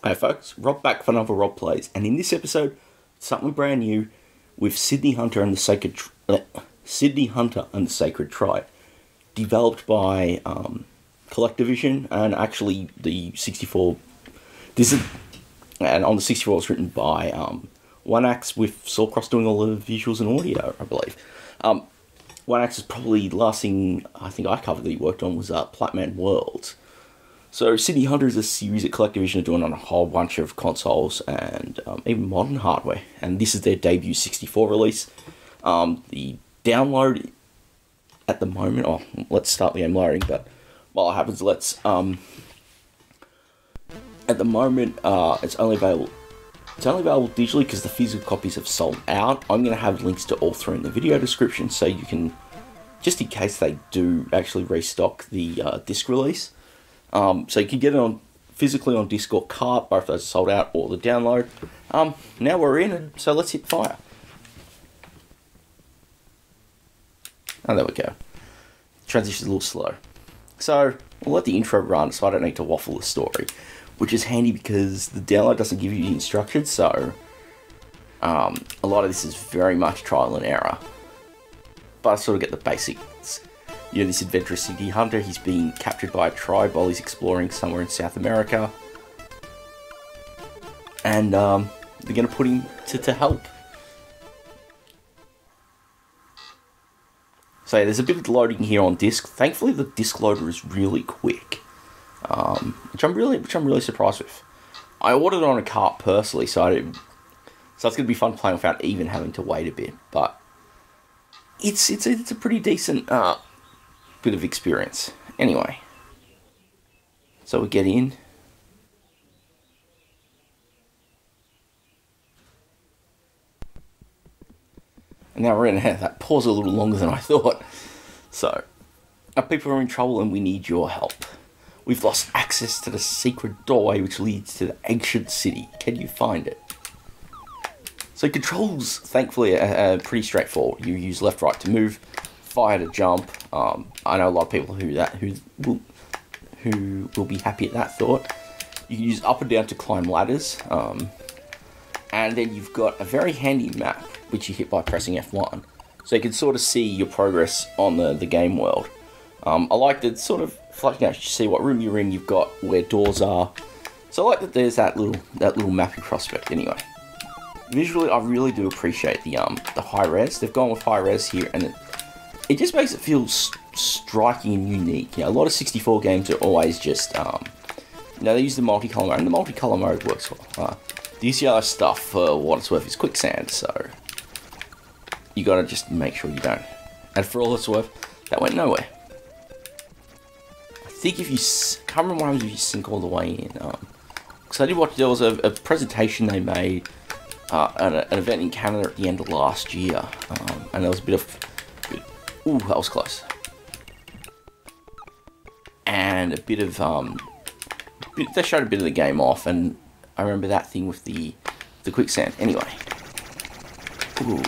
Hey folks, Rob back for another Rob Plays, and in this episode, something brand new with Sydney Hunter and the Sacred Tribe, developed by Collectorvision, and actually the 64. And on the 64 it's written by One Axe, with Sawcross doing all the visuals and audio, I believe. One Axe is probably the last thing I think I covered that he worked on was Platman Worlds. So Sydney Hunter is a series that Collectorvision are doing on a whole bunch of consoles and even modern hardware. And this is their debut 64 release. The download at the moment, let's start the game loading, but while it happens, let's, at the moment, it's only available digitally because the physical copies have sold out. I'm going to have links to all three in the video description so you can, just in case they do actually restock the disc release. So you can get it on physically on disc or cart, both those are sold out, or the download. Now we're in, so let's hit fire. Oh, there we go. Transition's a little slow. So we'll let the intro run so I don't need to waffle the story, which is handy because the download doesn't give you the instructions, so a lot of this is very much trial and error. But I sort of get the basics. You know, this adventurous Sydney Hunter, he's being captured by a tribe while he's exploring somewhere in South America. And they're going to put him to help. So yeah, there's a bit of loading here on disc. Thankfully the disc loader is really quick. Which I'm really surprised with. I ordered it on a cart personally, so it's going to be fun playing without even having to wait a bit. But it's a pretty decent bit of experience. Anyway, so we get in. And now we're in. That paused a little longer than I thought. So, our people are in trouble and we need your help. We've lost access to the secret doorway which leads to the ancient city. Can you find it? So controls, thankfully, are pretty straightforward. You use left, right to move, fire to jump. I know a lot of people who will be happy at that thought. You can use up and down to climb ladders. And then you've got a very handy map, which you hit by pressing F1. So you can sort of see your progress on the game world. I like that sort of flashing out, you see what room you're in, you've got where doors are. So I like that there's that little mapping prospect. Anyway, visually I really do appreciate the high res. They've gone with high res here, and it just makes it feel striking and unique. You know, a lot of 64 games are always just they use the multicolor mode, and the multicolor mode works well. The UCLO stuff, for what it's worth, is quicksand, so you gotta just make sure you don't. And for all it's worth, that went nowhere. I think if you can't remember what happens if you sink all the way in. Because I did watch, there was a presentation they made at an event in Canada at the end of last year, and there was a bit of, ooh, that was close, and a bit of they showed a bit of the game off, and I remember that thing with the quicksand. Anyway, ooh,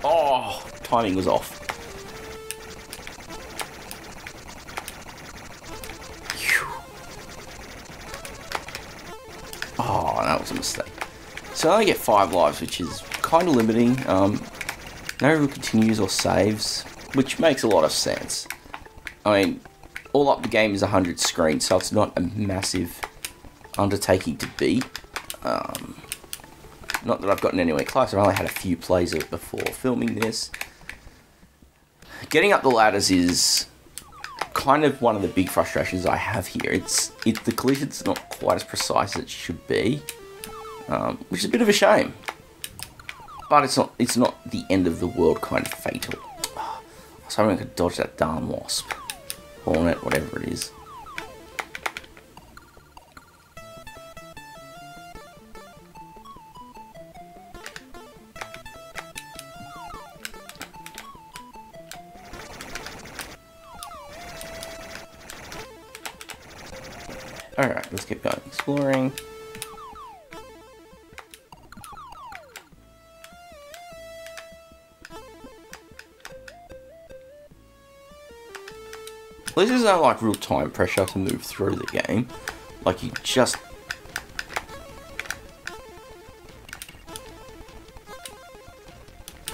oh, timing was off. Oh, that was a mistake. So I only get 5 lives, which is kind of limiting. No real continues or saves, which makes a lot of sense. I mean, all up the game is 100 screens, so it's not a massive undertaking to beat. Not that I've gotten anywhere close. I've only had a few plays of it before filming this. Getting up the ladders is kind of one of the big frustrations I have here. The collision's not quite as precise as it should be, which is a bit of a shame. But it's not the end of the world kind of fatal. I was hoping I could dodge that darn wasp, hornet, whatever it is. Alright, let's keep going exploring. This isn't like real time pressure to move through the game. Like you just...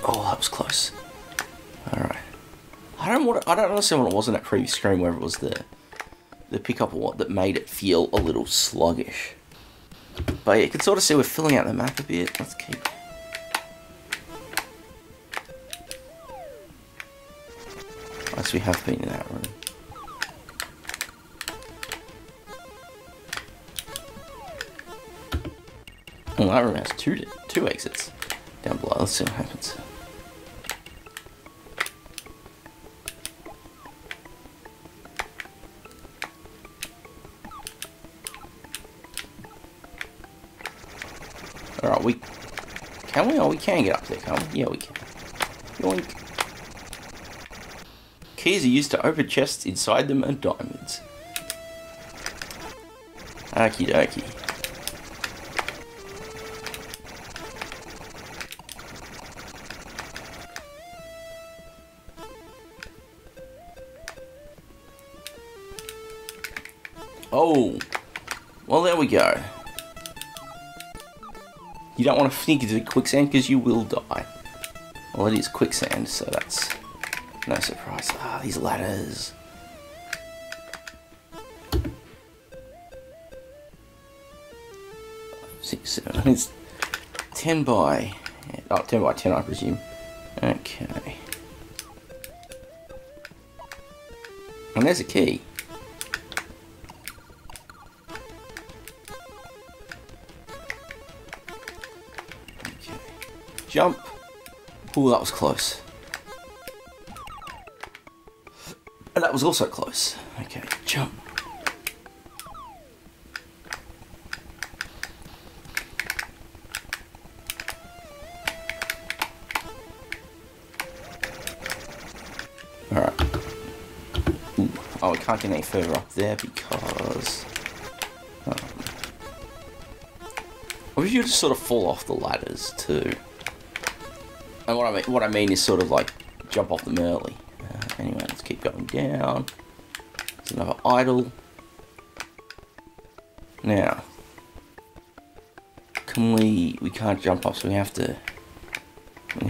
Oh, that was close. Alright. I don't understand what it was in that previous screen, whether it was the pickup or what that made it feel a little sluggish. But yeah, you can sort of see we're filling out the map a bit. Let's keep... As we have been in that room. Oh, that room has two exits down below. Let's see what happens. Alright, we can get up there, can't we? Yeah, we can. Yoink. Keys are used to open chests, inside them are diamonds. Okie dokie. Oh, well there we go. You don't want to think it's a quicksand because you will die. Well, it is quicksand, so that's no surprise. Ah, these ladders. Six, seven. It's 10 by 10 by 10, I presume. Okay. And there's a key. Okay. Jump. Ooh, that was close. And that was also close. Okay, jump. Alright. Oh, we can't get any further up there because... I wish you would just sort of fall off the ladders too. And what I mean is sort of like jump off them early. Anyway, let's keep going down. There's another idol. Now, we can't jump up, so we're gonna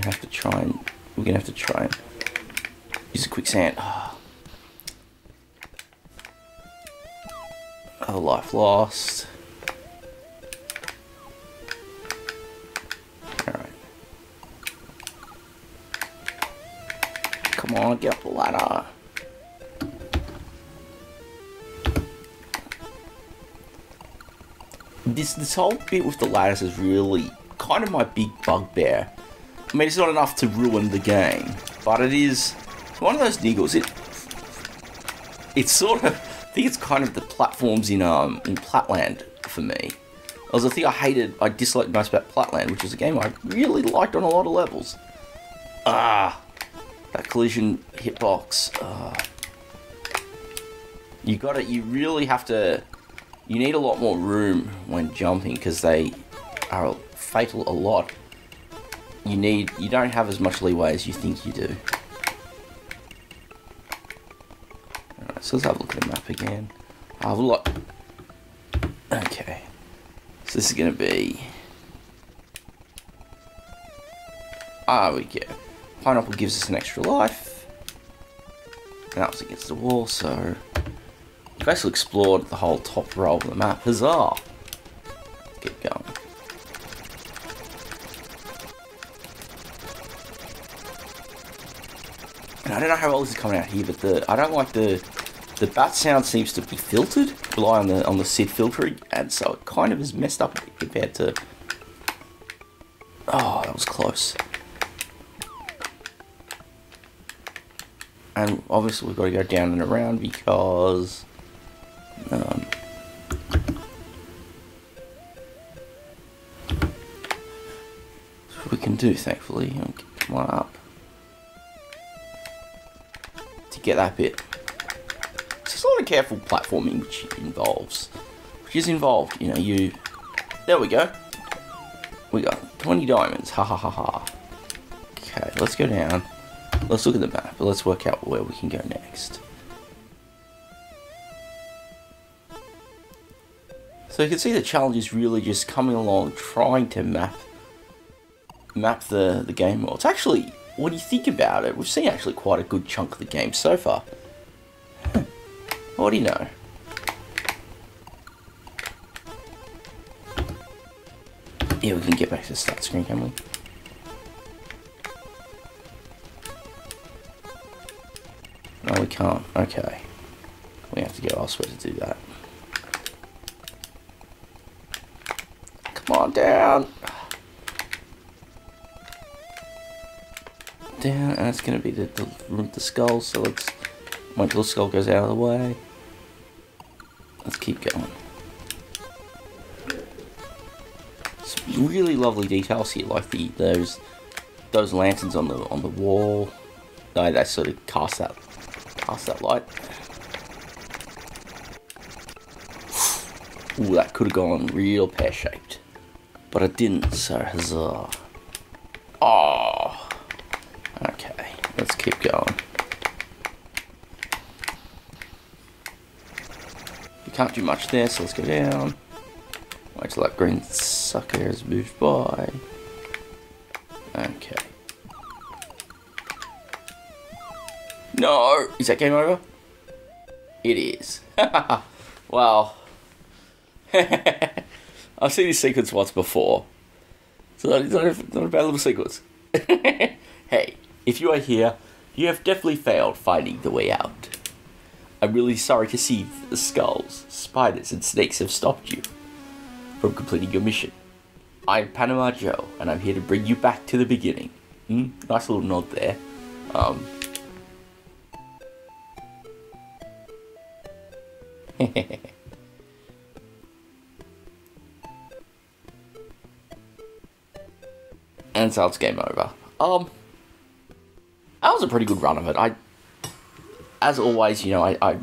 have to try and use a quicksand. Oh, life lost. Come on, get up the ladder. This whole bit with the ladders is really kind of my big bugbear. I mean, it's not enough to ruin the game, but it is one of those niggles. It's sort of, I think it's kind of the platforms in Platland for me. That was the thing I disliked most about Platland, which was a game I really liked on a lot of levels. That collision hitbox. You really have to. You need a lot more room when jumping because they are fatal a lot. You don't have as much leeway as you think you do. Alright, so let's have a look at the map again. Have a look. Okay. So this is gonna be. We go. Pineapple gives us an extra life. And that was against the wall, so... We've basically explored the whole top row of the map. Huzzah! Let's keep going. And I don't know how well this is coming out here, but I don't like the bat sound seems to be filtered. Rely on the SID filtering, and so it kind of is messed up compared to... Oh, that was close. And obviously we've got to go down and around because that's what we can do, thankfully. Okay, come on up to get that bit. It's just a lot of careful platforming which is involved. You know, there we go. We got 20 diamonds. Ha ha ha ha. Okay, let's go down. Let's look at the map, but let's work out where we can go next. So you can see the challenge is really just coming along, trying to map the game. Well, it's actually, when you think about it, we've seen actually quite a good chunk of the game so far. What do you know? Yeah, we can get back to the start screen, can we? No, we can't. Okay. We have to go elsewhere to do that. Come on, down! Down, and it's going to be the room with the skull, so let's... wait till the skull goes out of the way. Let's keep going. Some really lovely details here, like those lanterns on the wall. No, they sort of cast that light. Ooh, that could have gone real pear-shaped, but it didn't. So huzzah! Oh, okay. Let's keep going. You can't do much there, so let's go down. Wait till that green sucker has moved by. Okay. No! Is that game over? It is. Well, I've seen this sequence once before, so it's not a bad little sequence. Hey, if you are here, you have definitely failed finding the way out. I'm really sorry to see the skulls, spiders, and snakes have stopped you from completing your mission. I'm Panama Joe, and I'm here to bring you back to the beginning. Nice little nod there. And so it's game over. That was a pretty good run of it. As always, you know, I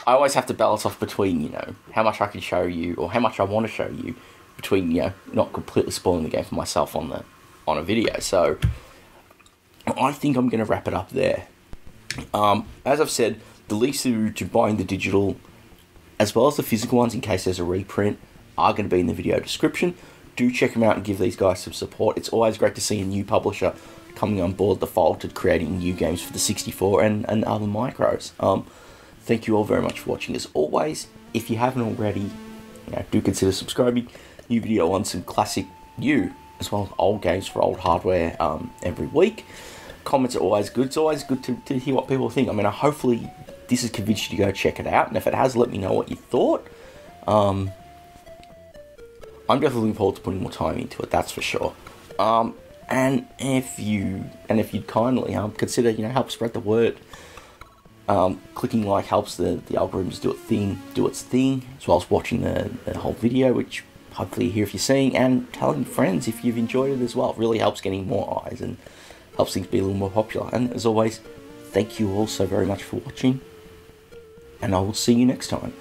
always have to balance off between, you know, how much I can show you or how much I want to show you, between, you know, not completely spoiling the game for myself on a video. So I think I'm going to wrap it up there. As I've said, the links to buying the digital as well as the physical ones in case there's a reprint are going to be in the video description. Do check them out and give these guys some support. It's always great to see a new publisher coming on board the fold and creating new games for the 64 and other micros. Thank you all very much for watching as always. If you haven't already, you know, do consider subscribing. New video on some classic new as well as old games for old hardware every week. Comments are always good. It's always good to hear what people think. I mean, hopefully this has convinced you to go check it out, and if it has, let me know what you thought. I'm definitely looking forward to putting more time into it, that's for sure. And if you'd kindly consider, you know, help spread the word. Clicking like helps the algorithms do its thing, as well as watching the whole video, which hopefully you hear if you're seeing, and telling friends if you've enjoyed it as well. It really helps getting more eyes and helps things be a little more popular. And as always, thank you all so very much for watching, and I will see you next time.